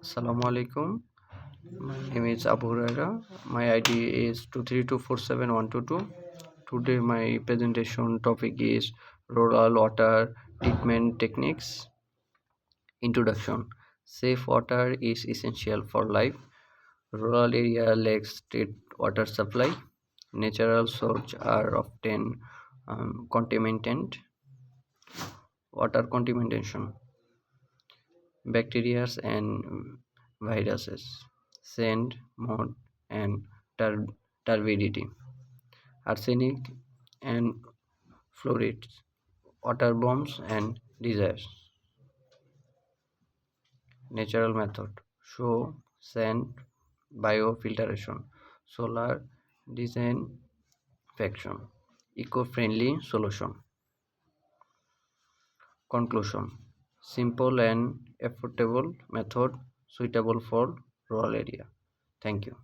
Assalamu alaikum. My name is Abu Huraira. My ID is 23247 122. Today my presentation topic is rural water treatment techniques. Introduction. Safe water is essential for life. Rural area lacks state water supply. Natural sources are often contaminated. Water contamination. Bacteria and viruses, scent, mold, and tur- turbidity, arsenic and fluorides, water bombs and disease. Natural method: show, scent, biofiltration, solar disinfection, eco-friendly solution. Conclusion: simple and affordable method suitable for rural area. Thank you.